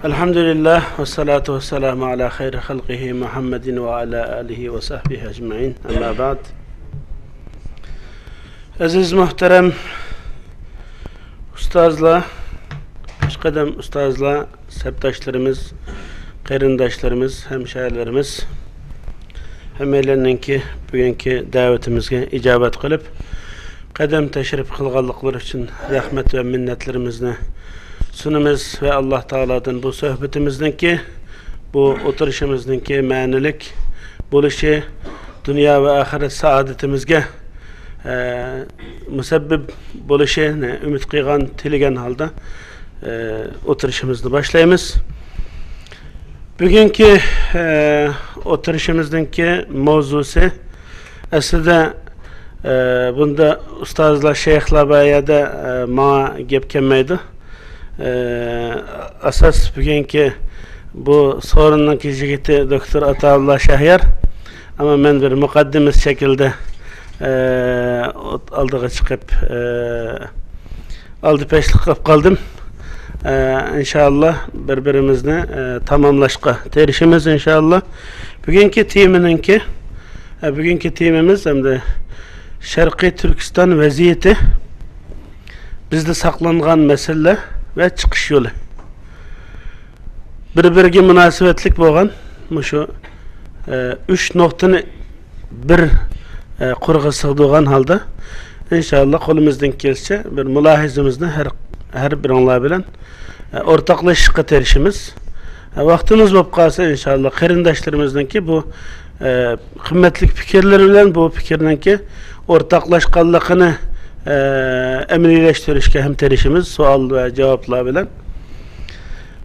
Elhamdülillah ve salatu ve selamu ala hayri halqihi Muhammedin ve ala alihi ve sahbihi ecma'in. Amma ba'd. Aziz muhterem ustazla, başkadem ustazla, septaşlarımız, qeyrindaşlarımız, hemşehrilerimiz, hemmeylerinki bugünkü davetimizge icabet kılıp, qadam teşrif kılganlıklar için rahmet ve minnetlerimizni sunumuz ve Allah Teala'dan bu sohbetimizdeki, bu oturuşumuzdaki manilik buluşu, dünya ve ahiret saadetimizge musebbib buluşu ümit kıygan, tiligen halde oturuşumuzu başlayımız. Bugünkü oturuşumuzdaki mevzusu aslında bunda ustazlar, şeyhler bayada bana gep kelmeydi. Asas bugünkü bu sorunun jigiti Doktor Ataullah Şahyar, ama ben bir mukaddimiz şekilde aldığı çıkıp aldı peşlik kap kaldım. İnşallah birbirimizle tamamlaşka terişimiz inşallah. Bugünkü timimiz hem de Şarkı Türkistan vaziyeti, bizde saklangan mesele ve çıkış yolu. Bir münasebetlik boğan şu üç noktanı bir kurga sığdığan halde inşallah kolumuzdan kelişçe bir mülahizimizde her bir onunla bilen ortaklaşıkka terişimiz. Vaktimiz bop kalsa inşallah qeyrindaşlarımızdan ki bu kıymetlik fikirler bilen bu fikirden ki ortaklaşkanlığını emnileştirişke hem terişimiz sual ve cevaplar bilen.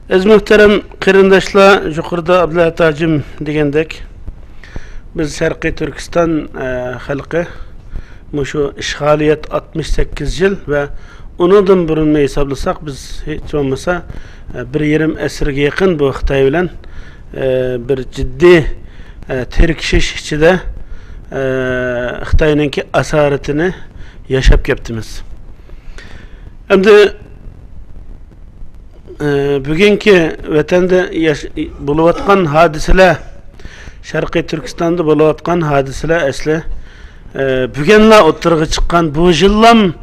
Ez muhterem qeyrindaşlar, yukarıda Abdullah Tacim degendek biz Şarkı Türkistan halkı şu işgaliyet 68 yıl ve onundan burunma hesaplasak biz hiç olmasa bir yarım esirge yakın bu Xitay bilen bir ciddi terkişiş içinde Xitay'ınki asaretini yaşap yaptığımız. Hem de bugünkü vatanda buluvatkan hadiseler, Şarkı Türkistan'da buluvatkan hadiseler asli bugünle oturga çıkan bu yıllam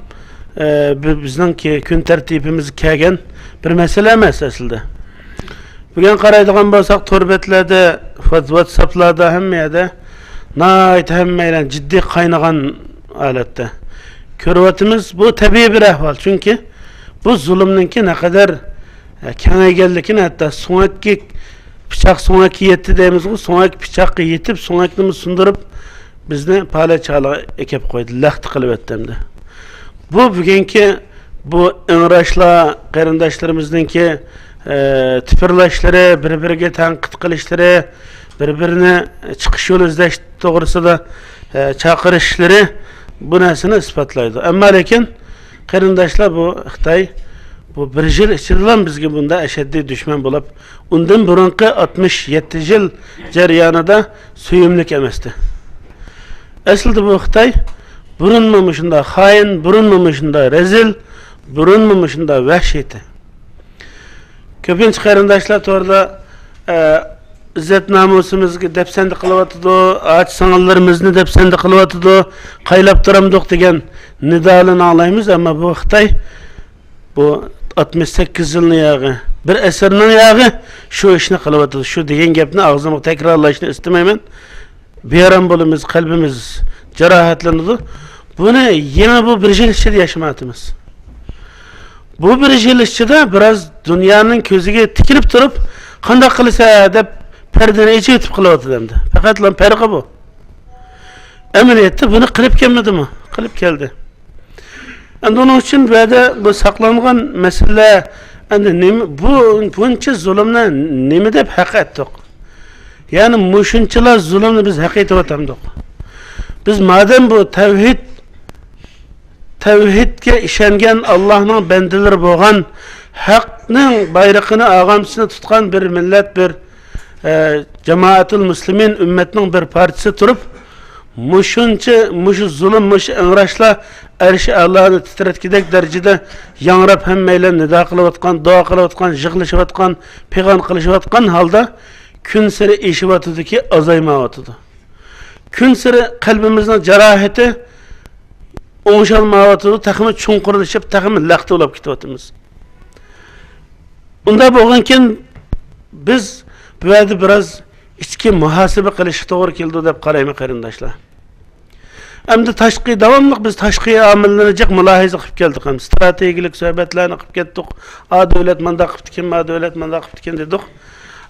bizdeki gün tertibimiz kelgen bir mesele emas aslında. Bugün qaraydigan bolsak torbetlerde, WhatsApp'larda hemmede nayt hemmeyle ciddi kaynagan aletте. Körüvatımız bu tabii bir ahval. Çünkü bu zulümninki ne kadar kengaygellikini hatta sonraki bıçak sonraki yetti deyimiz bu. Sonraki bıçakı yetip sonrakini sundurup bizni pala çağla ekip koydu. Lahtı kılıp ettimdi. Bu bugünkü bu ıngıraşla qeyrindaşlarımızdaki tüpürleşleri, birbirine tenkit kılışları, birbirine çıkış yolu izleş doğrusu da çakırışları bu nesini ispatlaydı. Ama lakin qeyrindaşlar bu Xitay bu bir yıl içinden bizge bunda eşeddi düşman bulup ondan burunki 67 yıl jaryanida suyumlik emesti. Aslında bu Xitay burunmamışında hain, burunmamışında rezil, burunmamışında vahşeti. Köpünç qeyrindaşlar torda izzet namusumuzga depsendi qılıvatıdı, ağaç sanallarımızını depsendi qılıvatıdı, qaylap duramdık degen nidalını ağlayımız, ama bu Xitay bu 68 yılını yağı, bir esirinin yağı şu işini qılıvatıdı, şu degen gepni ağzımı tekrarlayışını istemeymen. Bir aram bolumuz, kalbimiz cerahatlanıdı. Bunu yine bu bir yıl içinde yaşamatımız. Bu bir yıl içinde biraz dünyanın közüge tikilip durup qanday qilsa deb perdeni içi ötüp qılıvatıdı hem de. Fakat lan perqi bu. Emniyette bunu qilip kelmedi mi? Qilip keldi. Endi onun için böyle bu saklangan mesele buncha zulümni nima deb haq etdik? Yani muşunçalar zulümni biz haq etib atamdik. Biz madem bu tevhidge işengen Allah'ın bendeleri boğan, haqqning bayrağını ağamsını tutkan bir millet, bir cemaatul muslimin ümmetinin bir partisi turup Muşu zulüm, muşu inraşla erişi Allah'ını titretkidek derecede yanrap hemmeyle nida kılıvatkan, dua kılıvatkan, jıklaşıvatkan, pegan kılışıvatkan halda gün seri işivatıdı ki azaymavatıdı. Gün seri kalbimizin caraheti oğuşalmavatıdı, takımı çunkurlaşıp, takımı laktı olap gitvatımız. Bunda boğanken biz bu yerde biraz içki muhasebe kılışı doğru keldi dep qarayman qarindaşlar. Endi taşqi davamlıq biz taşqi amillarni jiq mulohaza qilib keldik. Ham strategik söhbetlarni qilib ketdik. A davlat manda qilib ekan, ma davlat manda qilib ekan dedik.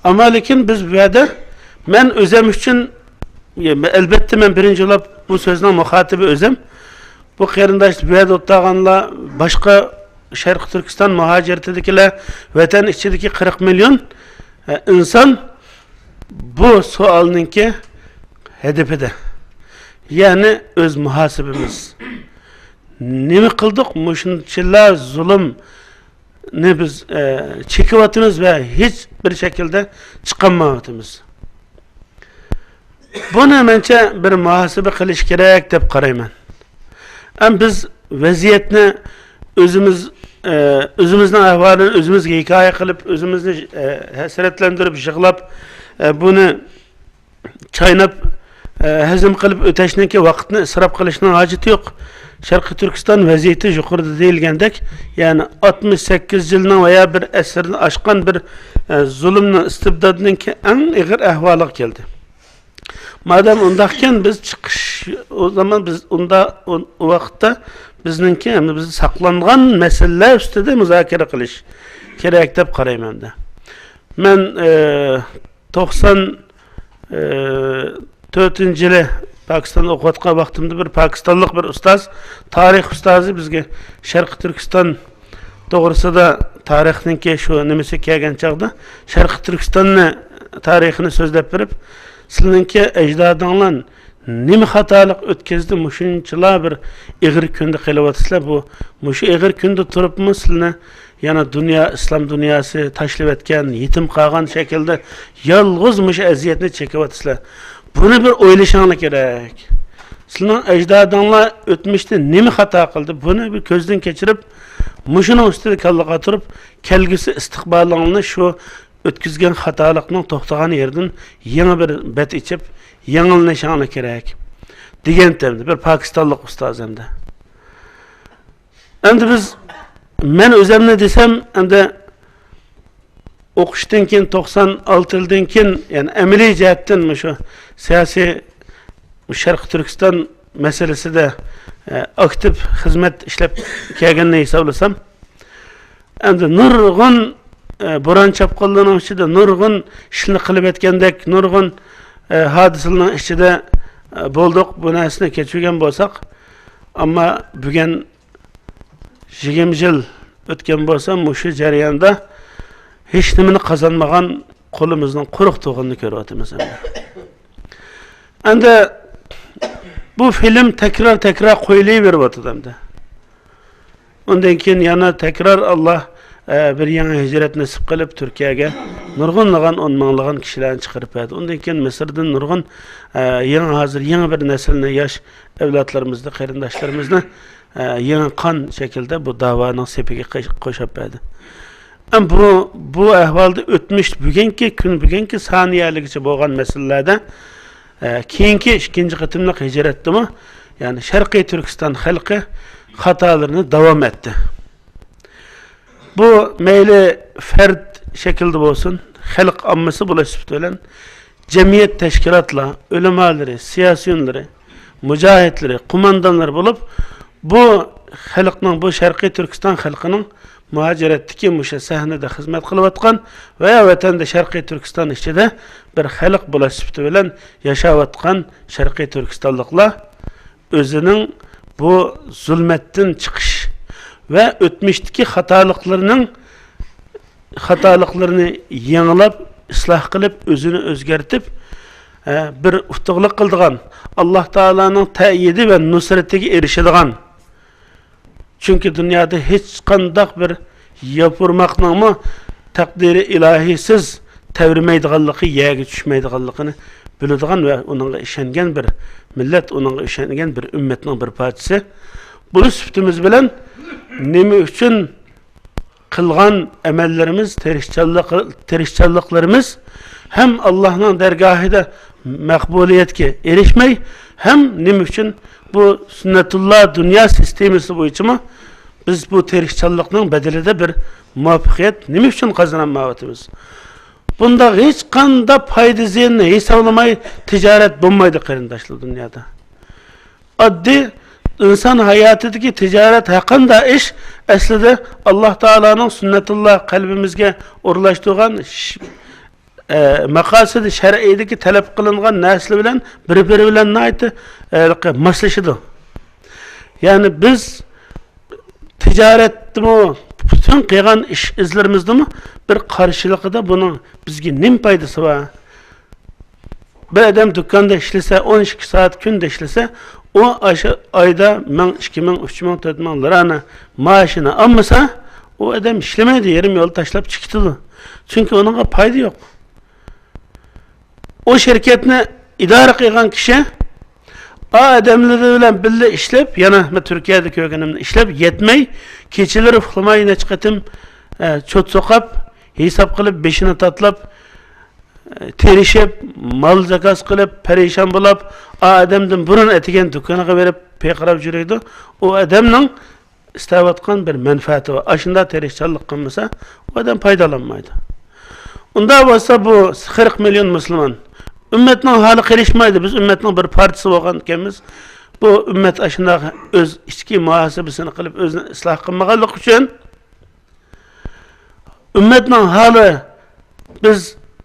Ama lekin biz bu yerda men özüm üçün elbette men birinci olab bu sözün muhatibi özüm. Bu qarindaş bu yerda o'tganlar boshqa Sharq Turkiston muhojiratidagilar vatan ichidagi 40 milyon inson bu sualninki hedefide. Yani öz muhasebemiz. Nemi kıldık? Muşunçiller zulüm ne biz çekivatımız ve hiçbir şekilde çıkanmavatımız. Bunu hemençe bir muhasebe kılış gerek dep qarayman. Ama biz vaziyetni özümüzün ahvalini özümüzge hikaye kılıp, özümüzni hasretlendirip, yığlap, bunu çaynap, hazm qilib o'tashninki vaqtni isrof qilishning hojati yo'q. Sharqiy Turkiston vaziyati yuqorida deyilgandek, ya'ni 68 yilning veya bir asrni oshgan bir zulmning istibdodninki eng ig'ir ahvoliga keldi. Madem undaqkan biz chiqish o zaman biz unda o vaqtda bizninki biz saqlangan masalalar ustida muzokara qilish kerak deb qarayman. Men 94 yılı Pakistan'da okutkan vaktimde bir Pakistanlık bir ustaz, tarih ustazı bizge Sharq Turkiston doğrusu da tarihninki şu nimesi kelgen çağda Sharq Turkiston'ni tarihini sözlep verip sizninki ecdadınlan nimi hatalık ötkizdi muşunçılar bir igir kundu kılıvatısla bu muşu igir kundu turup mu sizne yana dünya, İslam dünyası taşlip etken, yetim kalgan şekilde yalğız muşu eziyetini çekivatısla. Bunu bir oylaşanlık gerek. Sizin ecdadınla ötmüştü, nemi hata kıldı? Bunu bir gözden geçirip, muşunun üstüne kallığa turup, kelgisi istikbalını şu ötküzgen hatalıkның toxtağan yerden yeni bir bet içip, yanıllaşanlık gerek. Digen temdi, bir Pakistanlık ustaz hem de. Hem de biz, men özümne desem, hem de o'qishdan keyin 96 yildan keyin yani amaliy jihatdan şu siyosiy Sharq Turkiston masalasida aktiv xizmat ishlab kelganini hisoblasam, endi nurg'un bo'ron chapqonlarning ichida nurg'un ishni qilib etgandek, nurg'un hodisalarning ichida bo'ldik. Bu narsani kechirgan bo'lsak, ammo bugun 20 yil o'tgan bo'lsa, shu jarayonda hiç nimini kazanmagan kolumuzdan quruq to'g'inni ko'ryapmiz. Endi bu film tekrar qo'yilaverib hamda. Undan keyin yana tekrar Allah bir yangi hijrat nasib qilib Turkiyaga nurg'unlagan 10 minglagan kishilarni chiqarib berdi. Undan keyin Misrdan nurg'un hozir yangi bir naslni yosh avlodlarimizni, qarindoshlarimizni yangi qon şekilde bu da'voning sepiga qo'shib berdi. Bu ahvalda o'tmish bugungi saniyaligicha bo'lgan masalalarda keyingi ikkinchi qatimliq hijratdimi, ya'ni Sharqiy Turkiston xalqi xatolarini davom etdi. Bu mayli fard shaklda bo'lsin, xalq ammasi bo'lishib bilan jamiyat tashkilotlar, ulamolar, siyosiyonlar, mujohidlar, qo'mondonlar bo'lib, bu xalqning, bu Sharqiy Turkiston xalqining muhaciratdaki muşa sahnede hizmet kılıvatkan veya vatanda Sharqiy Turkiston içinde bir xalq bulaşıptı bilen yaşavatkan Sharqiy Turkistonlıklar özünün bu zulmetten çıkış ve ötmüşteki hatalıklarını yanılap, ıslah kılıp, özünü özgertip bir utuqlıq kıldığan, Allah Teala'nın teyidi ve nusretine erişediğan. Çünkü dünyada hiç kandak bir yapırmakla mı takdiri ilahisiz tevirmeydiğanlığı, yege düşmeydiğanlığını biladigan ve onunla işengen bir millet, onunla işengen bir ümmetinin bir parçası. Bu süftümüz bilen nemi üçün kılgan emellerimiz, terişçallıklarımız hem Allah'ın dergahida makbuliyetke erişmey, hem nemi üçün bu sünnetullah dünya sistemisi boyunca biz bu terişçallıkның bedelide bir muvaffakiyet nemi üçün kazanamavatımız. Bunda hiç kanda payda ziyanını hesaplamay ticaret bulmaydı qarindaşlar dünyada. Addi insan hayatidagi ticaret hakkında iş aslida Allah Taala'nın sünnetullah kalbimizge urlaştırgan maqasidi şer'idagi talep kılıngan nasli bilen bir-biri bilen naytı maslaşıdı. Yani biz ticaretmi bütün qilgan iş izlerimizde bir karşılıkda bunun bizge nim paydası var. Bir adam dükkanda işlese 12 saat günde işlese o ayda 1000, 2000, 3000, 4000 lirana maaşını almasa o adam işlemedi, yarım yol taşlap çıktı. Çünkü onun paydı yok. O şirketini idare kıygan kişi adamları bilen birlikte işlep, yana Türkiye'de kökenimde işlep yetmey, keçileri uflamayı ne çıkartım çot sokap, hesap kılıp, beşini tatlap, terişip, mal zakaz kılıp, perişan bulup, adamdan burun etigen dükkana verip peykarab jüreydi. O adamның istavatkan bir menfaati var. Aşında terişçallık kılmasa, o adam paydalanmaydı. Onda olsa bu 40 milyon Müslüman, ümmetinin hali gelişmeydi. Biz ümmetinin bir partisi olgan ikimiz. Bu ümmet aşında öz içki muhasebesini kılıp özünü ıslah kılmaganlık üçün ümmetinin hali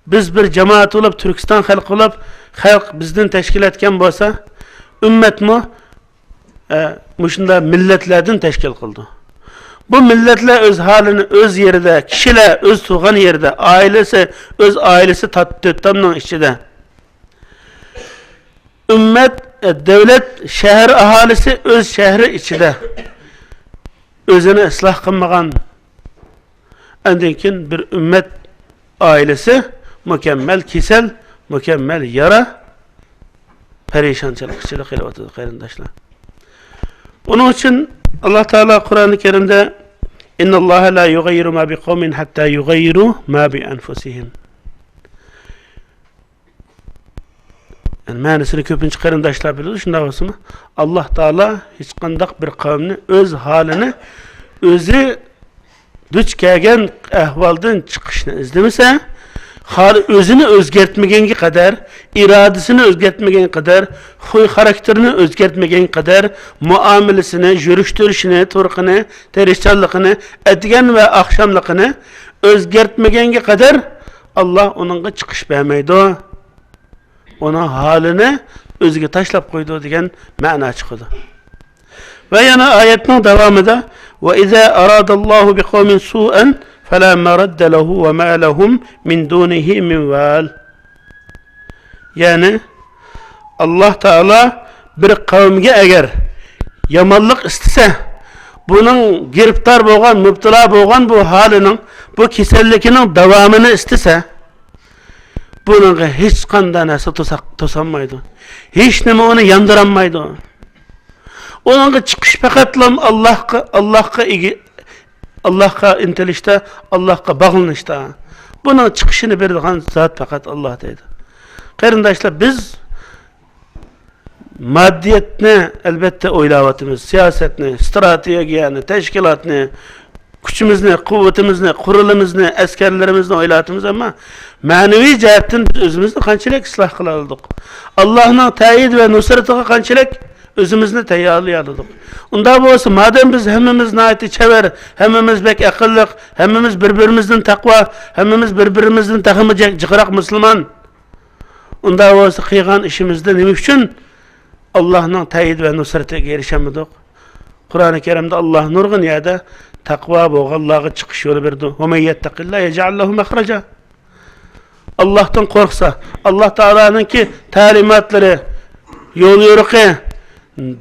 biz bir cemaat olup Türkistan halkı olup halk bizden teşkil etken bolsa ümmet mi muşunda milletlerden teşkil kıldı. Bu milletler öz halini öz yerinde, kişiler öz tuğan yerde, ailesi öz ailesi tatlıtamның içinde. Ümmet, devlet, şehir ahalisi öz şehri içinde. Özünü ıslah kılmagan endinkin bir ümmet ailesi mükemmel kisel, mükemmel yara, perişançılıkçılık ile oturdu qarindaşlar. Onun için Allah Teala Kur'an-ı Kerim'de İnna Allah la yugayyiru ma bi kavmin hatta yugayyiru ma bi anfusihim. Yani manisini köpünç qarindaşlar biliyor. Şunda olsun mu? Allah Teala hiç kandak bir kavmini öz halini özü düç kelgen ahvaldan çıkışını izlemese hali özünü özgertmegen kadar, iradesini özgertmegen kadar, huy karakterini özgertmegen kadar, muamelesini, jürüştürüşünü, turkunu, terişçallıkını, etgen ve akşamlıkını özgertmegen kadar Allah onunla çıkış vermeydi o. Onun halini özüge taşlap koydu degen ma'na çıkıdı. Ve yana ayetinin devamında وَإِذَا أَرَادَ اللّٰهُ بِقَوْمٍ سُوءًا فَلَا مَرَدَّ لَهُ وَمَا لَهُمْ مِنْ دُونِهِ مِنْ وَالٍ. Yani Allah Teala bir kavmge eğer yamanlık istese, bunun giriptar boğan, müptila boğan bu halinin, bu kesellikinin devamını istese, bunun hiç kanda nesi tosanmaydı. Hiç neme onu yandıranmaydı. Onun çıkış fakatlam Allah'a intilişte, Allah'a bağlanışta. Bunun çıkışını verdiğin zat fakat Allah dedi. Qarindaşlar biz maddiyetini elbette oylavatımız, siyasetini, stratejiyani, teşkilatını, gücümüzni, kuvvetimizni, kurulumuzni, askerlerimizni oylatımız ama manevi cihetten özümüzni qanchalik ıslah kılabildik. Allah'ın tayid ve nusratiga qanchalik özümüzni tayyorlayalıydık. Unda bolsa madem biz hemmimiz naiti çever, hemmimiz bek akıllık, hemmimiz birbirimizden takva, hemmimiz birbirimizden takımı jiqraq Müslüman. Unda bolsa qilgan işimizde nima üçün Allah'ın tayid ve nusratiga erişemedik? Kur'an-ı Kerim'de Allah nurgun yada takva boğallağı çıkış yolu verdi. وَمَنْ يَتَّقِ اللّٰهِ يَجْعَلْ لَهُ مَخْرَجًا. Allah'tan korksa, Allah Teala'nın ki talimatları, yol yürüke,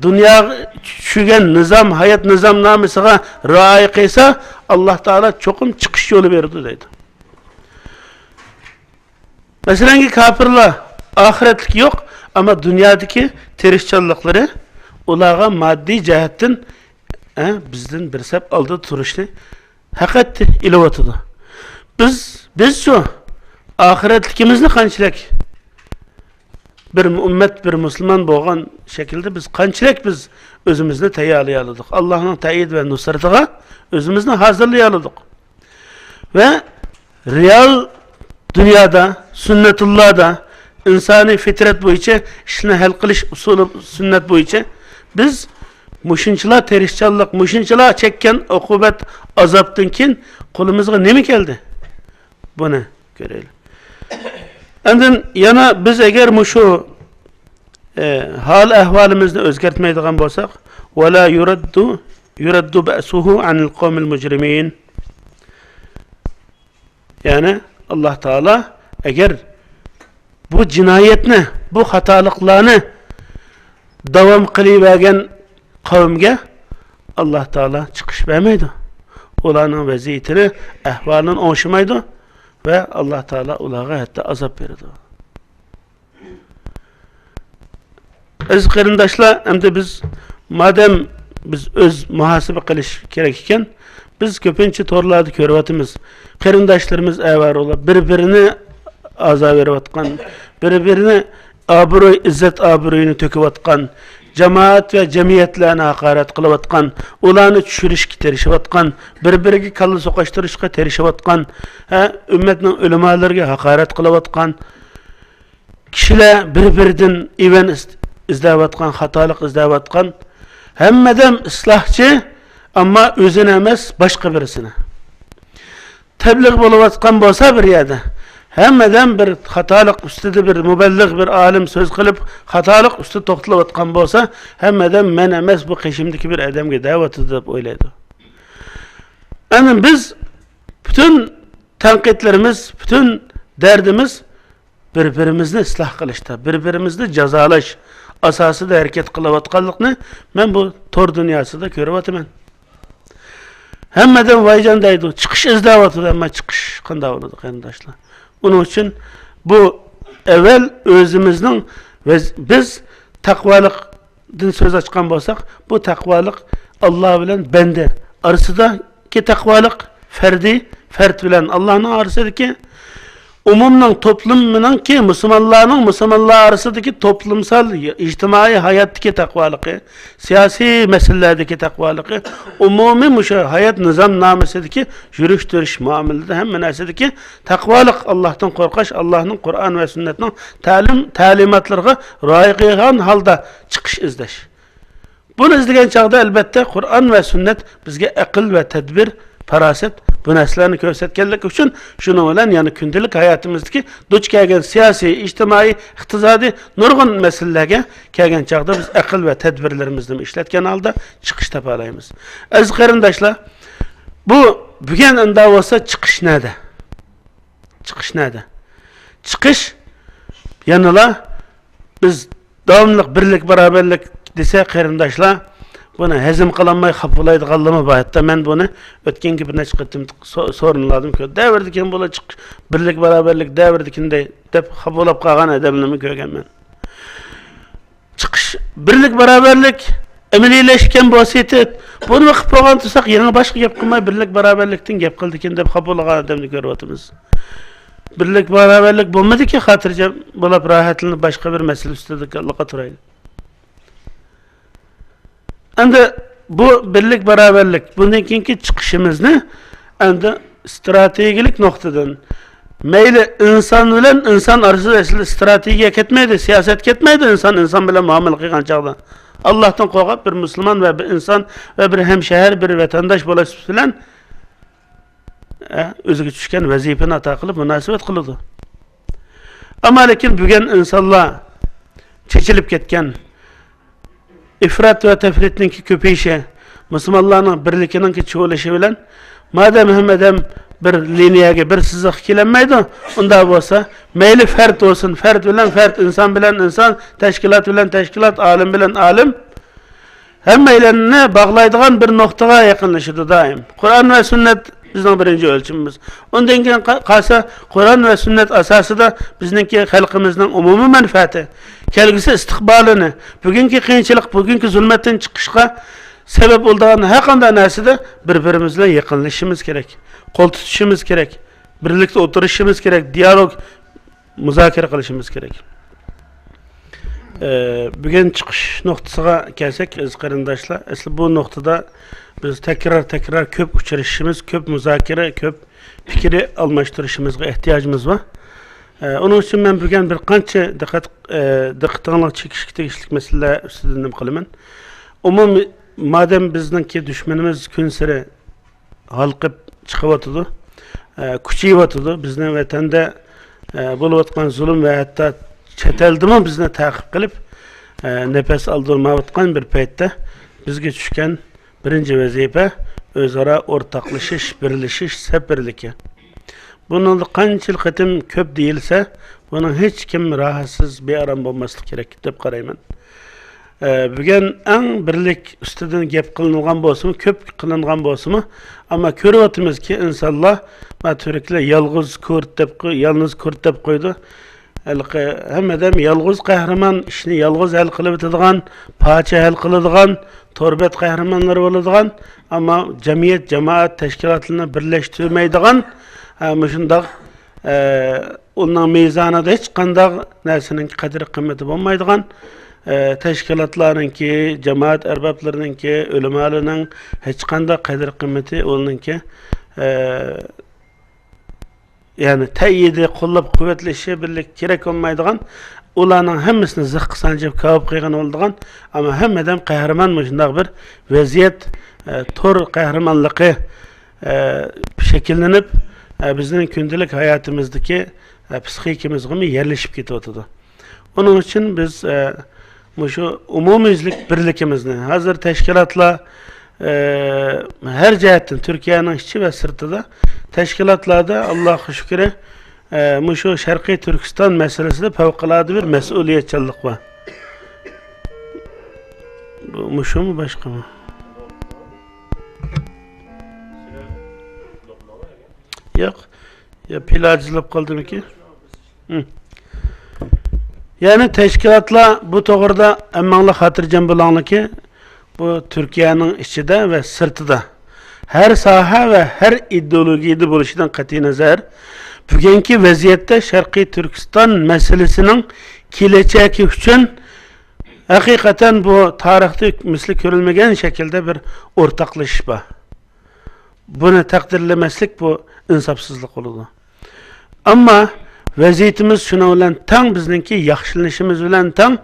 dünya çügen nizam, hayat nizamnamısına râi kıysa, Allah Teala çokum çıkış yolu verdi dedi. Mesela ki kafirler, ahiretlik yok ama dünyadaki tirişçanlıkları ulağa maddi cihetten bizden bir sep aldı turuştu. Hak etti ilovatıda. Biz şu ahiretlikimizni qanchalik bir ümmet, bir Müslüman bo'lgan şekilde biz qanchalik biz özümüzni tayyorlayaladik. Allohning tayid ve nusratiga özümüzni hazırlayaladik. Ve real dünyada, sünnetullah'da insani fitret bo'yicha ishni hal qilish usuli sünnet bo'yicha biz muşunchilar terishchanlik, muşunchilar chekkan uqubat azobdan keyin qo'limizga nima keldi? Buni ko'raylik. Endi yana biz eğer şu hal ahvalimizni o'zgartmaydigan bo'lsak, wala yuraddu ba'suhu anil qawmil mujrimin. Yani Allah Teala eğer bu cinayetni, bu hatalıklarını davam qilivergan kavmge Allah Teala çıkış vermeydi. Ularning vaziyetini, ahvalini o'ngshmaydi ve Allah Teala ularga hatta azap berdi. Aziz qarindoshlar, endi biz madem biz öz muhasebe qilish kerak ekan, biz ko'pincha to'rlarda ko'ryapmiz. Qarindoshlarimiz avarolar bir-birini azab berayotgan, bir-birini obro'y, izzat obro'yini to'kayotgan, jamoat ve jamiyatlarni haqorat qilayotgan, ularni tushirishga tirishayotgan, bir-biriga kalla so'qashtirishga tirishayotgan, ummatning ulamolarga haqorat qilayotgan kishilar bir-biridan even izlayotgan, xatolik izlayotgan, hammadan islohchi, ammo o'zini emas, boshqa birisini. Tebliğ bo'layotgan bo'lsa bir yerda, hammadan bir xatolik ustida bir muballigh, bir alim so'z qilib, xatolik ustida to'xtalayotgan bo'lsa, hammadan men emas, bu qishimdagi bir odamga da'vat deb o'ylaydi. Ana biz bütün tanqidlarimiz, bütün derdimiz bir-birimizni isloh qilishda, bir-birimizni jazolash asosida harakat qilayotganlikni men bu tor dunyosida ko'ryapman. Hammadan vayjon deydi, chiqish izlayapti, ammo chiqish qanday bo'ladi qarindoshlar? Onun için bu evvel özümüzün ve biz takvalıktan söz açkan bolsak, bu takvalık Allah bilen bende arasındaki takvalık fert bilen Allah'ın arasındaki umumdan toplumdan ki Müslümanlar arasındaki toplumsal, ictimai hayattaki takvalığı, siyasi meselelerdeki takvalığı, umumi hayat nizamnamesindeki yürüyüş duruş muamelede hem menasedeki takvalık Allah'tan korkaş, Allah'ın Kur'an ve sünnetinin talimatlarına riayet kılgan halda çıkış izleş. Bunu izlegen çağda elbette Kur'an ve sünnet bizge akıl ve tedbir, paraset bu neslerini göstergenlik için şunu olan yani gündelik hayatımızdaki duç kelgen siyasi, ictimai, iqtisadi nurgun meselelerge kelgen çağda biz akıl ve tedbirlerimizden işletken halda çıkış tapalayımız. Aziz qarindoshlar, bu bugün unda olsa çıkış nerede? Çıkış nerede? Çıkış yanıla biz davamlılık, birlik, beraberlik dese qarindoshlar, bunu hezim kılanmay xapalaydiganligi var. Hatta men bunu ötken gibi neçe qitim sorunladım ki davrdikin bola çık birlik beraberlik davrdikinday deb xapalab qolgan adamlarni ko'rgan men. Çıkış birlik beraberlik emelileşken vasiyeti bunu qilib qo'ygan tursak yana boshqa gap qilmay birlik beraberlikdan gap qildikin deb xapalagan adamni ko'ryapmiz. Birlik beraberlik bo'lmadi ki xotirjam bo'lib rohatlanib boshqa bir masala ustida turaylik. Endi bu birlik beraberlik bundan keyingi chiqishimizni endi strategik noktadan meyli inson bilan inson orasida strategiya ketmaydi, siyoset ketmaydi, inson bilan muomala qilgan chog'da Allohdan qo'rqib bir musulmon va bir inson va bir hamshahar, bir vatandosh bo'lish bilan o'ziga tushgan vazifani ato qilib munosabat qiladi. Ammo lekin bugun insonlar chechilib ketgan, ifrat ve tefritninki köpeyişe, Müslümanların birlikininki çoğulaşı bilen, madem hem bir liniyaya bir sızık kilenmeydi, onda olsa, meyli fert olsun, fert bilen fert, insan bilen insan, teşkilat bilen teşkilat, alim bilen alim, hem meylerini bağlaydıgan bir noktaya yakınlaşırdı daim. Kur'an ve sünnet bizning birinchi o'lchimimiz. Ondan keyin qolsa Qur'on va sunnat asosida bizningki xalqimizning umumiy manfaati, kelgusi istiqbolini, bugungi qiyinchilik, bugungi zulmatdan chiqishga sebep bo'lgan har qanday narsada bir-birimiz bilan yaqinlashishimiz kerak, qo'l tutishimiz kerak, birlikda o'tirishimiz kerak, dialog, muzokara qilishimiz kerak. Bugün çıkış noktasına kelsak, aziz qarindoshlar, asli bu noktada biz tekrar köp uçurishimiz, köp muzokara, köp fikri almashtirishimizga ehtiyojimiz var. Onun için ben bugün bir qancha diqqatingizga chekishga tegishli masalalar ustida nima qilaman. Umumiy madem bizningki dushmanimiz kun sari halqib chiqyapti, kuchayyapti, bizning vatanda bo'layotgan zulm va hatto chet eldimi bizni ta'qib qilib nefes aldırmayotgan bir paytda bizga tushgan birinchi vazifa o'zaro o'rtoqlashish, birlashish, safarligi. Bunun qanchalik qatim ko'p deyilsa, bunun hech kim rahatsiz, bearam bo'lmasligi kerak deb qarayman. Bugun eng birlik ustidan gap qilingan bo'lsa-mu, ko'p qilingan bo'lsa-mu, ammo ko'ryapmizki, insonlar maturiklar yolg'iz ko'rt deb qo'ydi. Hammadan yolg'iz qahramon ishni yolg'iz hal qilib o'tadigan, pocha hal qiladigan, to'rbat qahramonlari bo'ladigan, ammo jamiyat, jamoat tashkilotlarini birlashtirmaydigan, shundoq uning mezonida hech qanday narsaning qadri qimmati bo'lmaydigan tashkilotlarningki, jamoat arboblarininki, ulamolarning hech qanday qadri qimmati uninki yani tayidi qo'llab quvvatlashi birlik kerak olmaydigan, ularning hammasini ziq sanjib kavib qilgan oldigan, ammo hammadan qahramon shunday bir vaziyat, to'r qahramonligi shakllanib bizning kundalik hayotimizdagi psixikimizga yerlashib ketyapti. Onun için biz şu umumiylik birlikimizni hazır tashkilotlar her cihetten Türkiye'nin içi ve sırtında teşkilatlarda Allah'a şükür şu Şarkı Türkistan meselesinde fevkalade bir mesuliyetçilik var. Bu şu mu başka mı? Yok. Ya pilacılık kaldı mı ki? Yani teşkilatlar bu doğruda emmanla hatırcam bulanlı ki bu Türkiye'nin içinde ve sırtıda her saha ve her ideolojide buluşudan qat'i nazar bugünkü vaziyette Şarkı Türkistan meselesinin keleceği için hakikaten bu tarihte misli görülmegen şekilde bir ortaklaşış var. Bunu takdirlemeslik bu insafsızlık oldu. Ama vaziyetimiz şuna bilen tam bizninki yaxşılanışımız bilen tam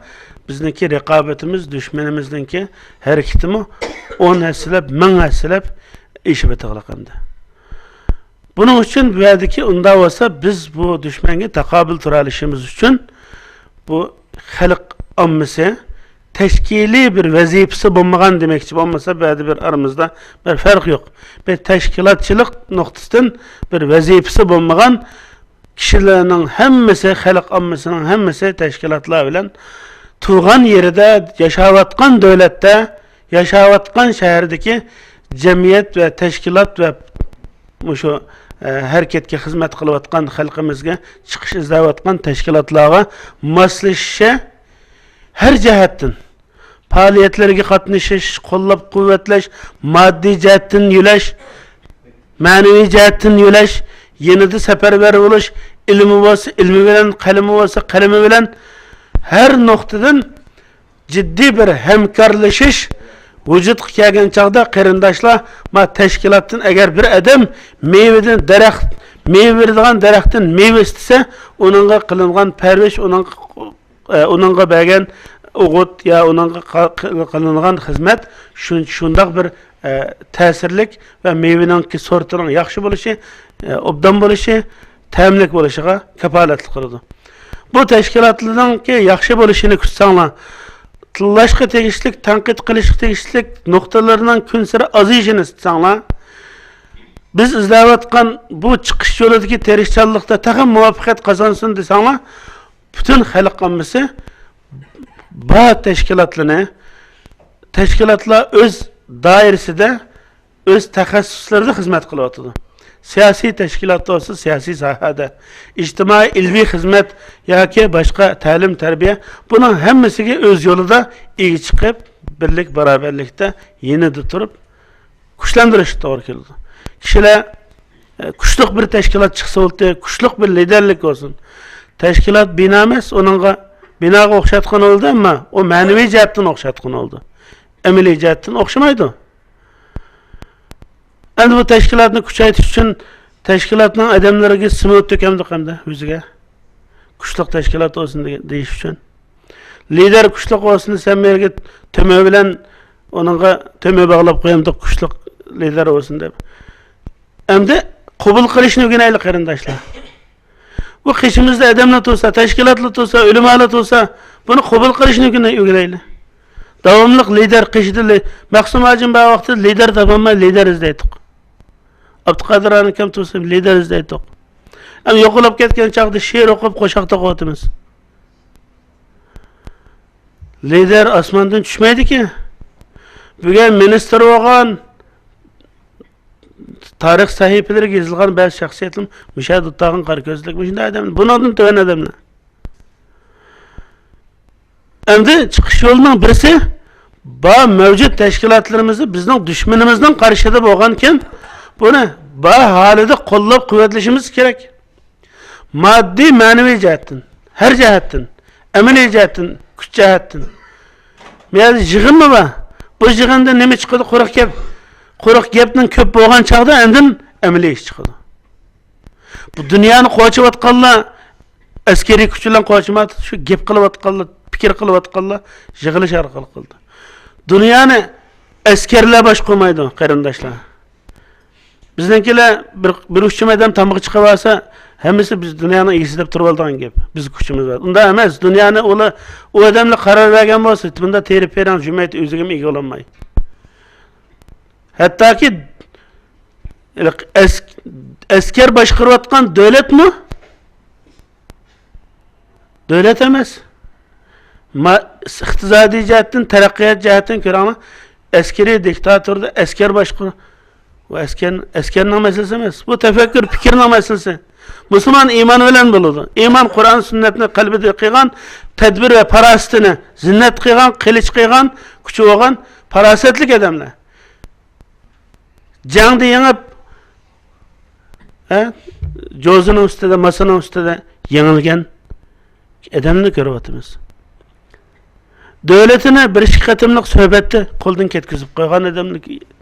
bizdeki rekabetimiz, düşmanimizdeki hareketimi 10 hasilep, 1000 hasilep işe betağlıqandı. Bunun için bu yerdeki unda olsa biz bu düşmanga taqobil turalishimiz için bu xalq ammasi teşkili bir vazifesi bo'lmagan demekçi olmasa bu yerda bir aramızda bir fark yok. Bir teşkilatçılık noktasından bir vazifesi bo'lmagan kişilerin hemmesi, xalq ammasının hemmesi teşkilatlar bilen tuğan yeride, yaşavatkan devlette, yaşavatkan şehirdeki cemiyet ve teşkilat ve şu hareketke hizmet kılıvatkan halkımızga çıkış izlevatkan teşkilatlara maslaşışa her cihetten faaliyetlerine katlaşış, kollab kuvvetleş, maddi cihetten yüleş, manevi cihetten yüleş, yenide seferber oluş, ilmi varsa ilmi bilen, kalemi varsa kalemi bilen her noktadan ciddi bir hemkarlaşış vücut kelgan çağda qarindoshlar ma teşkilatdan eğer bir adam meyveden daraxt meyve veradigan daraxtdan meyve istese onunla qilingan parvish onunla bergan o'g'it ya onunla qilingan xizmat shundoq bir ta'sirlik va meyveninki sortining yaxshi bo'lishi obdan bo'lishi ta'minlik bo'lishiga kafolatlik qiladi. Bu teşkilatlarınki yaxshi bo'lishini kutsanglar tillashga tegishlik, tanqid qilishga tegishlik noktalarından kun sari aziyishini istanglar. Biz izlayotgan bu chiqish yo'lidagi tirishchanlikda taqim muvaffaqiyat qozonsin desanglar, bütün xalq ammasi bu teşkilatlar öz dairesinde, öz taxassuslarida xizmat qilyapti. siyasi teşkilatda olsa, siyasi sahada, ictimai ilmi hizmet yoki boshqa ta'lim tarbiya, bunun hammasiga o'z yo'lida ega chiqib, birlik barabarlikda yenida turib kuchlantirish to'g'ri keldi. Kishilar kuchli bir tashkilot chiqsa bo'ldi, kuchli bir liderlik olsun. Tashkilot bino emas, uningga binoga o'xshatgan oldi, ammo o ma'naviy jihatdan o'xshatgan oldi. Amaliy jihatdan o'xshamaydi. Endi bu tashkilotni kuchaytirish uchun tashkilotning odamlariga simov to'kamdi hamda o'ziga kuchli tashkilot olsin deyish uchun. Lider kuchli olsin, sen menga tuma bilan onunga tuma bog'lab qo'yamdi, kuchli lider olsin deb. Endi qabul qilishni o'rganaylik qarindoshlar. Bu qishimizda odamlar bo'lsa, tashkilotlar bo'lsa, ulamolar bo'lsa, buni qabul qilishni o'rganaylik. Davomli lider qishida Maqsum Hojim bu vaqtda lider topolmay lider izlaydik. Abduqodir akam bo'lsa lider izlaydik. Ham yo'qolib ketgan chaqda she'r o'qib qo'shiqda qo'yatimiz. Lider osmondan tushmaydi-ki. Bugun ministr bo'lgan tarix sahifalariga yozilgan ba'zi shaxsiyatlar mushahid o'tag'in qarko'zlik shunday odam, bundan to'g'ri odamlar. Endi chiqish yo'lining birisi bu mavjud tashkilotlarimizni bizning dushmanimizdan qarshida bo'lgan-kin, buni bu holida qo'llab-quvvatlashimiz kerak. Moddiy, ma'naviy jihatdan, har jihatdan, amaliy jihatdan, kuch jihatdan. Men yig'inmi bu? Bu yig'inda nima chiqadi? Quruq gapning ko'p bo'lgan chaqda endin amaliy ish chiqadi. Bu dunyoni qo'chiyotganlar askariy kuch bilan qo'chimadi, shu gap qilayotganlar, fikr qilayotganlar yig'ilish orqali qildi. Dunyoni askarlar bosh qo'ymaydi, qarindoshlar. Bizninkilar bir uch odam tamoq chiqib olsa, hammasi biz dunyoni egasi deb turib olgan gap. Biz kuchimiz bor. Unda emas, dunyoni u odamlar qaror bergan bo'lsa, bunda terib bergan jumiyat o'ziga ega olmaydi. Hattoki askar boshqarayotgan davlatmi? Davlat emas. Iqtisodiy jihatdan, taraqqiyot jihatdan ko'ramiz. Askariy diktatorda askar boshqarib bu askarning masalasi emas. Bu tafakkur, fikrning masalasi. Musulmon iymon bilan bo'ladi. Iymon Qur'on sunnatni qalbida qilgan, tadbir va farosatini zinnat qilgan, qilich qilgan, kuchi bo'lgan farosatli odamlar. Jangda yengib, jo'zining ustida, masaning ustida yengilgan odamni ko'ryapmiz. Davlatini bir ikki qatimliq suhbatda qo'ldan ketkizib qo'ygan odamni,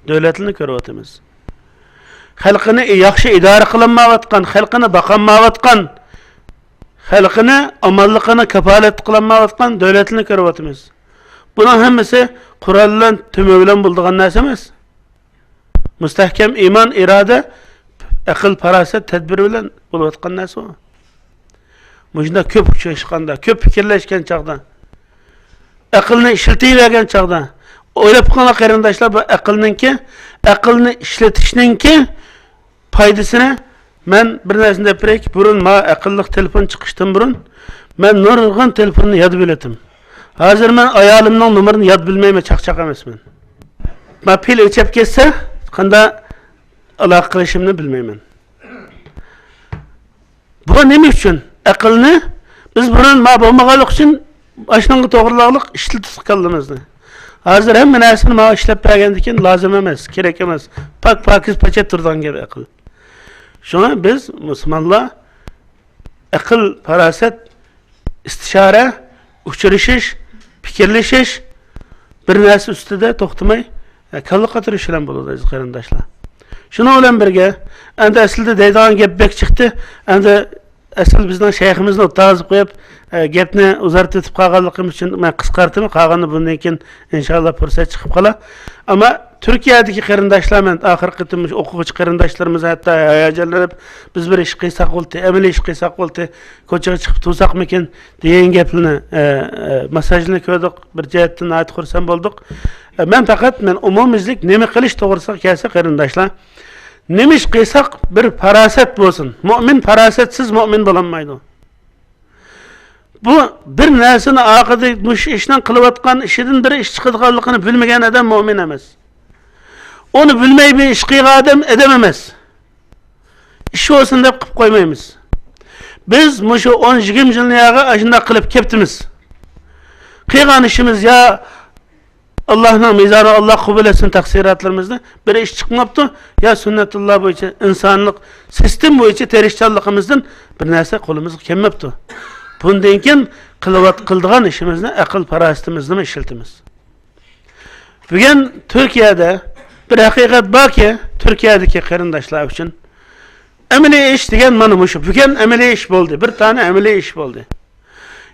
davlatini ko'ryapmiz. Xalqini yaxshi idora qilinmayotgan, xalqini boqolmayotgan, xalqini omonligini kafolat qilinmayotgan davlatni ko'ryapmiz. Buning hammasi Qur'on bilan tumi bilan bo'lgan narsa emas. Mustahkam iymon, iroda, aql, farosat, tadbir bilan bo'layotgan narsa bu. Mujda ko'p uchrashganda, ko'p fikrlashgan chaqda, aqlni ishlatavergan chaqda, o'ylab qolgan qarindoshlar bu aqlni ishlatishninki foydasini men bir narsani deb beraylik. Burun ma aqlli telefon chiqishdan burun men nurg'un telefonni yod biladim. Hozir men ayolimning nomerini yod bilmayman, chaqchaq emasman. Ma pil o'chib ketsa, qanday aloqa qilishimni bilmayman. Bu nima uchun? Aqlni biz burun ma bo'lmaganlik uchun ashunga to'g'rilik ishlatib qolganimizni. Hozir hamma narsani ma ishlab bergandan keyin lozim emas, kerak emas. Pokiz pachet turgan gap aql. Shuna biz musulmonlar aql, farosat, istishora, uchrashish, fikrlashish bir narsa ustida to'xtamay kalla qatirish bilan bo'ladi aziz qarindoshlar. Shuna bilan birga endi aslida deydigan gap bek chiqdi. Endi asl bizning shayximizni o'tkazib qo'yib gapni uzartib qolganligim uchun men qisqartdim. Qolganini bundan keyin inshaalloh fursat chiqib qolar. Ammo Turkiyadagi qarindoshlar men oxirgi qitim o'quvchi qarindoshlarimiz hatto hayajonlanib biz bir ish qilsak bo'ldi, amaliy ish qilsak bo'ldi, ko'chaga chiqib tursaqmikin degan gaplarni masajini ko'rdik. Bir jihatdan aytib xursand bo'ldik. Men faqat umumizlik nima qilish to'g'risida kelsa qarindoshlar, nima ish qilsak bir farosat bo'lsin. Mu'min farosatsiz mu'min bo'lolmaydi. Bu bir narsani oqida mush ishdan qilayotgan ishidan bir ish chiqadiganligini bilmagan odam mu'min emas. Onu bilmey bir iş qilgan odam emas. iş olsun deb qilib qo'ymaymiz. Biz mushu 10-20 yilni yag'i ashunday qilib ketdimiz. Qilgan ishimiz ya Allah'ın mizanı Allah kabul etsin taksiratlarımızda bir iş çıkmaptı ya sünnetullah boyunca insanlık sistem boyunca terişçallıkımızdan bir narsa kolumuz kelmepti. Bundan keyin qildigan işimizni aql parastimizni ishiltimiz. Bugün Türkiye'de bir hakikat borki, Türkiye'deki qarindoshlar uchun amaliy ish degan mana shu. Bugün amaliy ish bo'ldi. Bir tane amaliy ish bo'ldi.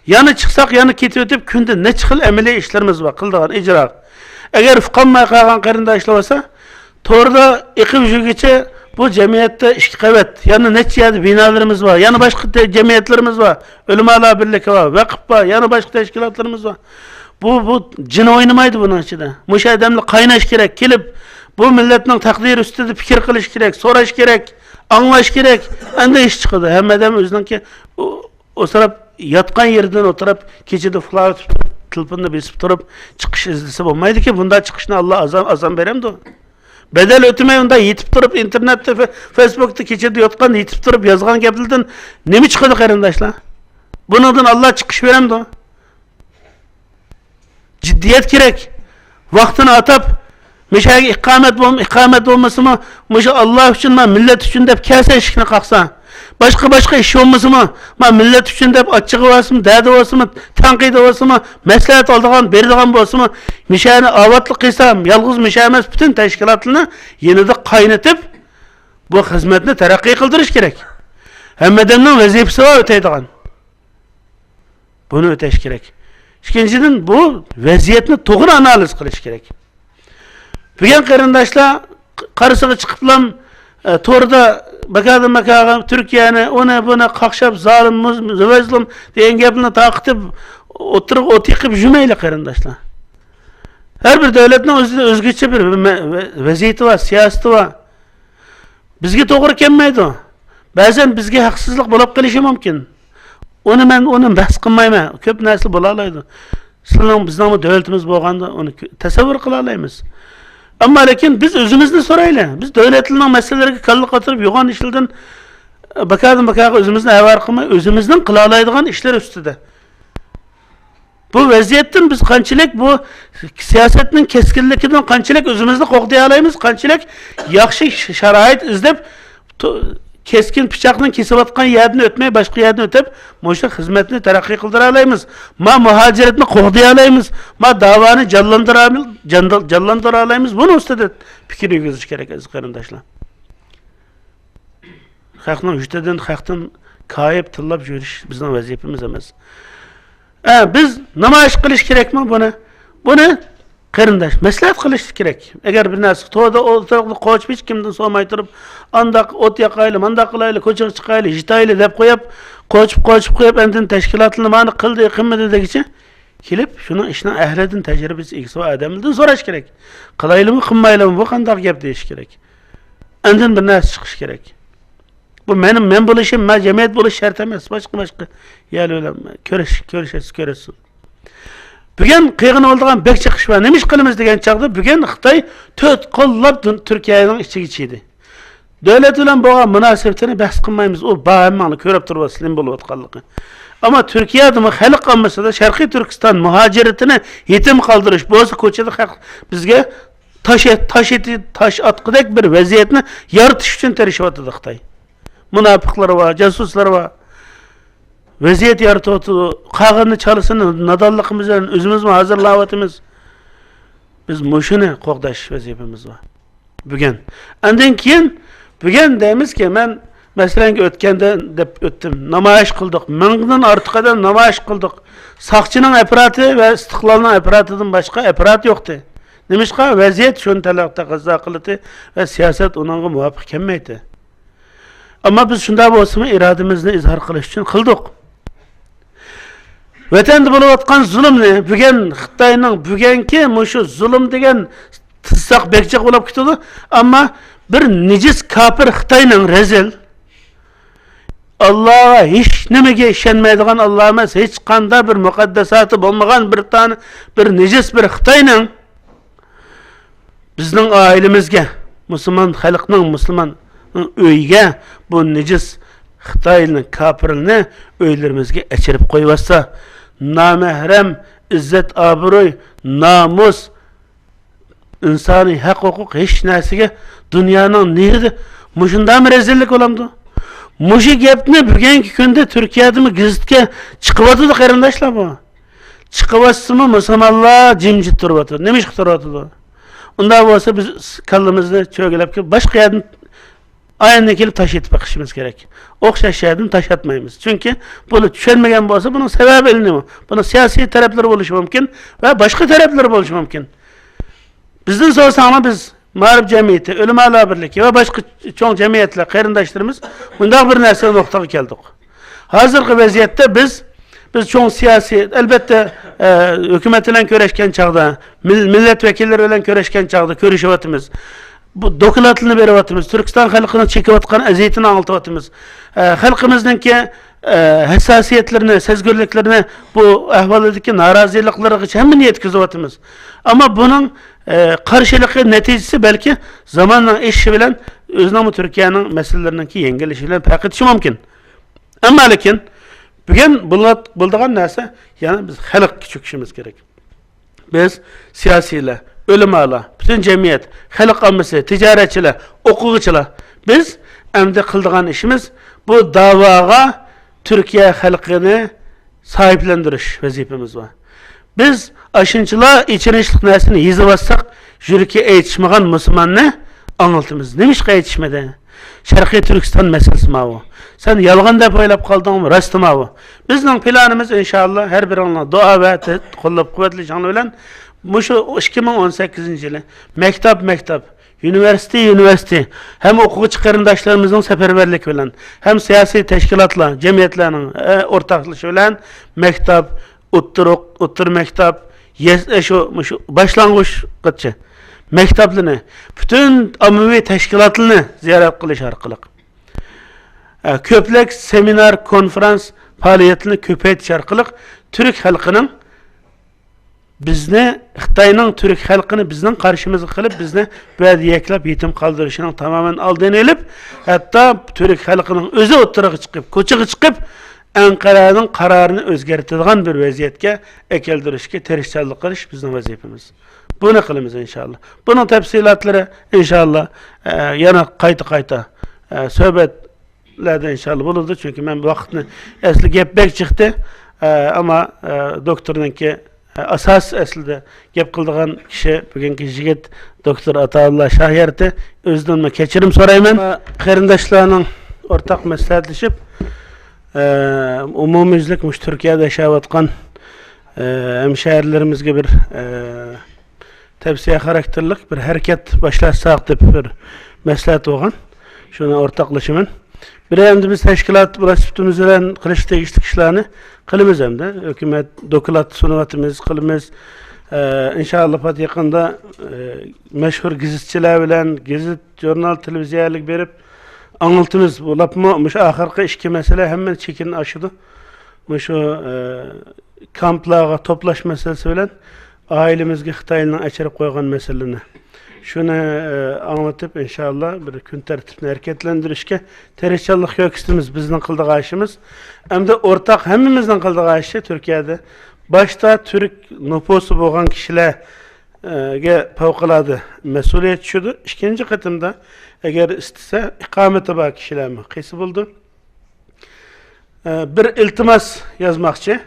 Yani çıksak yani ketib o'tib kunda necha xil amaliy ishlarimiz bor, qildigan ijro. Agar fuqanmay qolgan qarindoshlar bo'lsa, to'g'rida iqib yurguncha bu jamiyatda ikki qavat, yana necha yerda binolarimiz bor, yana boshqa jamiyatlarimiz bor, ulamolar birligi bor, vaqf bor, yana boshqa tashkilotlarimiz bor. Bu jin o'ynamaydi buning ichida. Musha odamlar qaynash kerak, kelib bu millatning taqdiri ustida fikr qilish kerak, so'rash kerak, anglash kerak. Endi ish chiqadi. Hamma odam o'zininki o'sirab yatgan yerdan o'tirib, kechada uxlab telefonda besib turib chiqish izlasa bo'lmaydi-ki, bunda chiqishni Alloh azam beremdi. Bedel ötmey unda yetib turib internetda, Facebook'ta kechada yotgan yetib turib yozgan gaplardan nima chiqadi qarindoshlar? Bundan Alloh chiqish beremdi. Ciddiyet kerak. Vaqtini atab meshaga iqomat bo'lmasimi, musha Alloh uchun, millat uchun deb kelsa eshikni qaqsa. Başka iş olmasımı, millet için de açığı olmasımı, derdi olmasımı, tanqid olmasımı, məsləhət aldığan, berdiğan olmasımı, mişəni avatlı qıysam, yalğız mişəməz bütün təşkilatını yeni de qaynatıp, bu hizmetini terakki kıldırış gerek. Həmmədəmnin vəzifəsi var öteydiğen. Bunu öteş gerek. İkinciden bu vəziyyətini doğru analiz qilish gerek. Bugün qarindoshlar qarşısına çıkıplam, to'rda bakadım Türkiye'ni ona buna qaqshab zalim muzlim degan gapni taqitib o'tirib o'tiqib jumayli qarindoshlar. Her bir devletning o'zida o'zgacha bir vaziyati var, siyosati var. Bizga to'g'ri kelmaydi. Ba'zan bizga haqsizlik bo'lib qolishi mumkin. Onu bahs qilmayman. Ko'p narsa bo'la oladi. Sizning bizning davlatimiz bo'lganda uni tasavvur qila olamiz. Ama lakin biz özümüzni so'raylik. Biz davlatlarning masalalarga kalla qotirib yo'g'on ishlardan bakadim özümüzni avar qilmay, o'zimizning qila oladigan ishlar ustida. Bu vaziyatdan biz qanchalik bu siyosatning keskinligidan qanchalik o'zimizni qo'g'day olamiz, qanchalik yaxshi sharoit izlab keskin pichoqning kesayotgan yerdan o'tmay boshqa yerdan o'tib, o'sha xizmatni taraqqiy qildira olamiz. Muhojiratni qo'g'day olamiz. Davoni jonlantira olamiz. Buni ustida fikr yurgizish kerak aziz qarindoshlar. Xalqning hujjatidan xalqdan koyib tillab yurish bizning vazifamiz emas. Biz namoyish qilish kerakmi buni? Buni qarindosh maslahat qilish kerak. Agar bir narsa to'da o'tirib qochib hech kimdan so'may turib, andaq o't yaqayli, mandaq qilayli, ko'chaga chiqayli, jitayli deb qo'yib, qochib qo'yib, endi tashkilotlarni mana qildi, qilmadi degicha kelib, shuni ishning ahlidan tajribasi egisi va odamlardan so'rash kerak. Qilaylimi, qilmaylimi, bu qanday gap deyish kerak. Endi bir narsa chiqish kerak. Bu men bo'lishim, jamiyat bo'lish shart emas, boshqa. Yani öyle ko'rasiz. Bugün qiyğın olduğun bek çıkış var. Neymiş qilimiz degan chaqda bugün Xitoy to'rt qo'llab Turkiyaning ichiga chiydi. Davlat bilan bo'lgan munosabatini bahs qilmaymiz. U bahamani ko'rib turibsizlar bo'layotganligi. Ama Türkiye'de xalq qilmasada Sharqiy Turkiston muhojiratini yetim qoldirish bo'lsa ko'chada bizga tash atqidek bir vaziyatni yaratish uchun tirishayotdi Xitoy. Munofiqlar var, jasuslar var. Vaziyet yaratıp qağını çalısını nadallıqımızdan özümüz mü hazırlayatımız. Biz muşunu qo'g'dash vazifamiz var. Bugün. Ondan keyin bugün deymiz ki men masalan o'tganda deb o'tdim. Namoyish qildik. Mingdan ortiq odam namoyish qildik. Saqchining aparati va istiqlolning aparatidan boshqa aparat yo'qdi. Nimishqa vaziyat shuni talab taqozo qildi va siyosat unga muvofiq kelmaydi. Ama biz shunday bo'lsa-mu irodamizni izhor qilish uchun qildik. Vatanda bo'layotgan zulmni bugün Xitoyning bugungi mushu zulm degan tizsaq bekchiq bo'lib ketdi, ammo bir nijis kafir Xitoyning rezil Allah'a hiç nimaga ishonmaydigan Alloh emas, hech qanday bir muqaddasati bo'lmagan bir nijis bir Xitoyning bizning oilamizga, musulmon xalqning, musulmon öyge bu necis Xitaylı'nın kapırını öylerimizge geçirip koyvasa, namahrem, izzet, abroy, namus, insani hak hukuk hiç nesige dünyanın neydi? Muşunda mı rezillik olamdı? Muşu gepni bugünkü günde Türkiye'de mi gizitke çıkıvatıdı karındaşlar bu. Çıkıvatsı mı musamallah cimcit durvatı. Nemiş durvatı? Onda olsa biz kallımızda çögelep ki başka yerden aynı kelip taş etip bakışımız gerek. Okşaş yerden taş atmayımız. Çünkü bunu düşenmegen olsa bunun sebebi elini. Bunun siyasi tarafları oluşu mümkün ve başka tarafları oluşu mümkün. Bizden sorsa ama biz Mağrib cemiyeti, ölüm ala birlik ve başka çoğun cemiyetle karındaşlarımız bundan bir nesne noktaya geldik. Hazırki vaziyette biz çoğun siyasi, elbette hükümetiyle köreşken çağda, milletvekilleriyle köreşken çağda körüşevatımız. Bu dokulatını verivatımız, Türkistan halkının çekivatkan eziyetini anlatıvatımız. Halkımızdaki hassasiyetlerini, sezgürlüklerini, bu ahvaldaki narazilikleri hemen yetkizivatımız. Ama bunun karşılıklı neticesi belki zamanla işi bilen özünü Türkiye'nin meselelerindeki yengelişiyle pek etişi mümkün. Ama lakin bugün bulduğun neyse yani biz halk küçüküşümüz gerek. Biz siyasiyle, ölümalı, bütün cemiyet, halk ammısı, ticaretçiler, okuyucular biz emde kıldığın işimiz bu davaga Türkiye halkını sahiplendiriş vazifemiz var. Biz aşınçıla içinişlik nesini yizivazsak jürike eğitişmeğen Müslümanını anlatımız. Neymiş ki eğitişmedi? Şarkı Türkistan meselesi mi o? Sen yalgan dep oylap kaldın mı? Rastı mı o? Bizden planımız inşallah her bir anla dua ve kollap kuvvetli canlı olan bu şu 2018 yılı mektep, üniversite hem okuyucu karındaşlarımızın seferberlik bilen hem siyasi teşkilatla, cemiyetlerinin ortaklışı bilen mektep, uttur mektep, şu başlangıç kıtçı mekteplerini, bütün amumi teşkilatlarını ziyaret kılış arkalık. Köplek seminer, konferans faaliyetini köpeytiş arkalık Türk halkının bizni, Xitayning Türk halkını bizden karşımıza kılıp bizni böyle yeklep yetim kaldırışının tamamen aldığını elip hatta Türk halkının özü otturağı çıkıp, koçuğu çıkıp Ankara'nın kararını özgertidiğen bir vaziyetke ekeldirişke terişçilik kılış bizim vazifemiz. Bunu kılımız inşallah. Bunun tefsilatları inşallah yana kayta söhbetlerde inşallah bulundu. Çünkü ben bu vaktini esli gepbek çıktı ama doktorunki asas aslında gep kıldığın kişi bugünkü jigit doktor Ataullah Şahyer'ti. Özden keçirim sorayım. Karındaşlarının ortak maslahatlaşıp umumiyizlik Türkiye'de yaşayatkan hemşehrilerimizge bir tepsiye karakterlik bir hareket başlatsak dep bir maslahat olgan. Şuna ortaklaşımın. Bir hem biz teşkilat burasıptımız bilen kılıç tegişlik işlerini kılımız hem de. Hükümet dokulat sunuvatımız kılımız. İnşallah pat yakında meşhur gizitçiler bilen gizit, jurnal, televiziyalik berip anıltımız bu lapma muş ahirki işki mesele hemen çekin aşıdı. Muş kamplarga toplaş meselesi bilen ailemizge Xitay'la açarıp koygan meselelerini. Şunu anlatıp inşallah bir gün tertibini hareketlendirişke terişçilik yok istimiz bizden kıldığı aşımız. Hem de ortak hemimizden kıldığı aşı Türkiye'de. Başta Türk nüfusu boğan kişilerge fevkalade mesuliyet düşürdü. İkinci kıtımda eğer istese ikamete bağ kişiler mi? Kıysı buldu. Bir iltimas yazmakçı.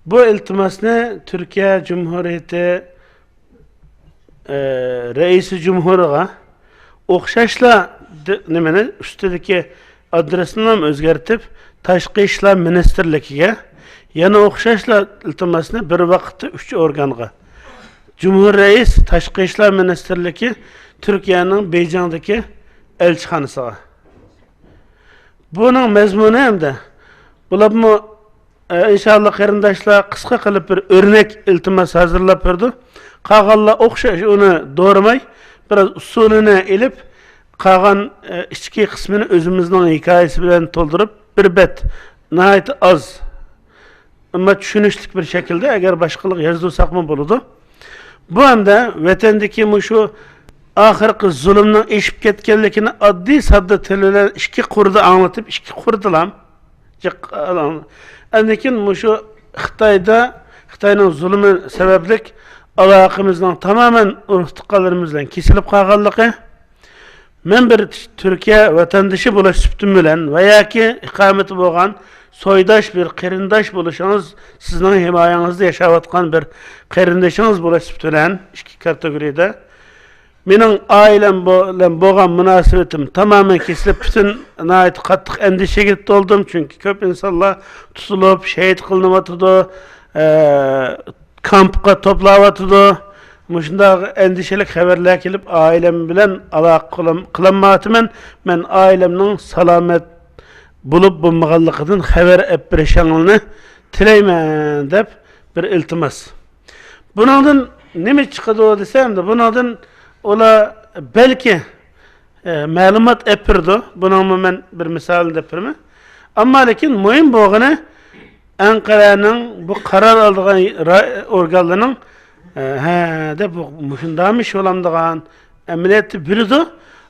Bu iltimas ne? Türkiye Cumhuriyeti Reisi Cumhur'a okşaşla nemene üstedeki adresini özgertip Taşqi İşler Ministerligiga yana okşaşla iltimasını bir vaqtda 3 organga Cumhur Reis Taşqi İşler Ministerligi Türkiye'nin Beycan'daki elçixanasıga. Bunun mezmunu hem de bular inşallah qarindaşlar qısqa qilib bir örnek iltimas hazırlap berdi. Qağalla okşaş onu doğramay biraz usulüne elip qağan içki kısmını özümüzün hikayesi bilen toldurup bir bet nihayet az ama düşünüşlük bir şekilde eğer başkalık yazılsak mı buludu. Bu anda vatandaki şu ahirki zulümün eşip ketkenlikini addi sadda tiliyle iki kurdu anlatıp iki kurdulam. Andikin şu Xitayning zulmü sebeplik alaqamızdan tamamen urftuqalarımızdan kesilip qalğanlığı men bir Türkiye vatandaşı buluş süptüm bilen veya ki ikameti bolgan soydaş bir qerindaş buluşunuz sizin himayanızda yaşavatkan bir qerindaşınız buluş süptülen iki kategoride mening ailem bilen bolgan münasibetim tamamen kesilip bütün nayet qattiq endişege doldum çünkü köp insanlar tutulup şehit kılınıvatıdı kampga toplavatıdı muşunda endişelik haberler kelip ailem bilen alaqa kılanmatımen men ailemnin salamet bulup bulmaganlıqdan haber ettirişanlygyny tileymen dep bir iltimas. Bundan neme çıkıdı desem de bundan ola belki malumat ettirdi. Bunun men bir misal depirme. Amma lekin muhim bolğany Ankara'nın bu karar aldığın organlarının de bu muşundamış olamdığın emniyeti bildi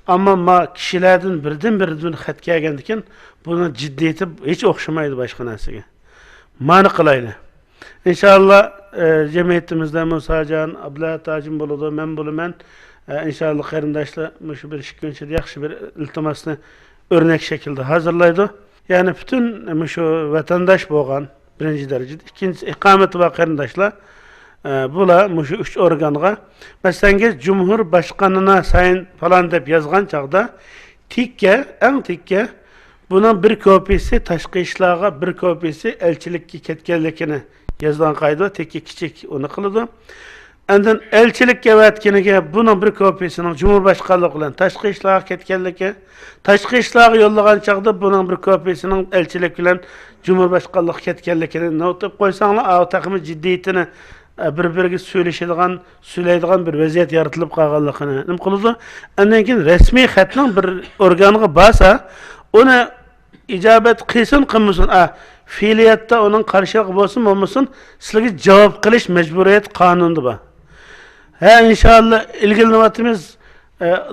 ama kişilerden birden xat kelgendikin bunun ciddiyeti hiç okşamaydı başka narsaga. Mani qilayli. İnşallah cemiyetimizde Musa Can, Abdullah Tacim boludu, men bolumen. İnşallah qarindaşlar şu bir iki günçe yaxşı bir iltimasını örnek şekilde hazırlaydı. Yani bütün şu vatandaş bolğan birinci derecede, ikinci ikameti ve qarindaşlar bula şu üç organga mesela Cumhurbaşkanına sayın falan dep yazgan çağda tikke bunun bir kopyası taşqı işlarga bir kopyası elçilikke ketkenligini yazılan kaydı tekki kiçik onu kılıdı. Ondan elçilikke vetkeniga bunun bir kopyasının Cumhurbaşkanlığı bilen taşqı işlarga ketkenligi, taşqı işlarga yollagan çağda bunun bir kopyasının elçilik bilen Cumhurbaşkanlığı ketkenligini notup koysanlar, o takımı ciddiyetini bir-biriga söyleydigan bir vaziyet yaratılıp qalğanlygyny nim qılıdı. Ondan keyin resmi xatning bir organiga basa, onu icabet qilsin qilmasin, fe'liyatda onun qarşılığı bolsun bolmasin, sizlarga javob qilish mecburiyet qonunda bor. İnşallah ilgilenýärimiz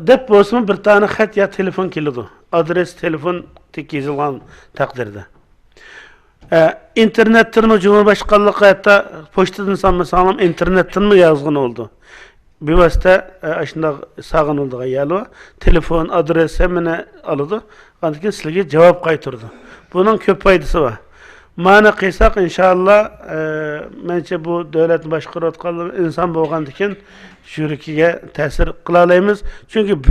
dep bolsun bir tane xat ya telefon kelidi. Adres telefon tek yazılgan takdirde. İnternetten mi Cumhurbaşkanlığı hatta poçtadan sanmasam internetten mi yazgın oldu. Bir vasıta aşında sağın olduğu yalı telefon adres hemine alıdı. Andıkin sizlere cevap kaytırdı. Bunun köp faydası var. Mana kıysak inşallah mence bu devletin başqarayotgan insan bolğandykin jürikiga ta'sir qılalaymiz. Çünkü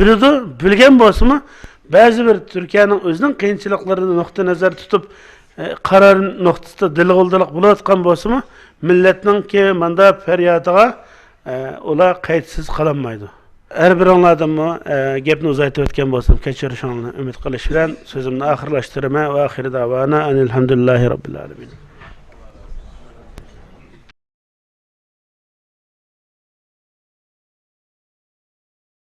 bilgen bolsunmu ba'zi bir Türkiye'nin özünün qiyinçiliklarini nokta nazar tutup karar noktasında dilgoldalık bulayotgan bolsunmu milletning ki manda feryadyga ola kayıtsız kalanmaydı. Her bir onlardan mı gepni uzaytıp ötken bolsam keçirişini ümit qilish bilen sözümni ahirlaştırma ve ahir davana enelhamdülillahi rabbil alamin.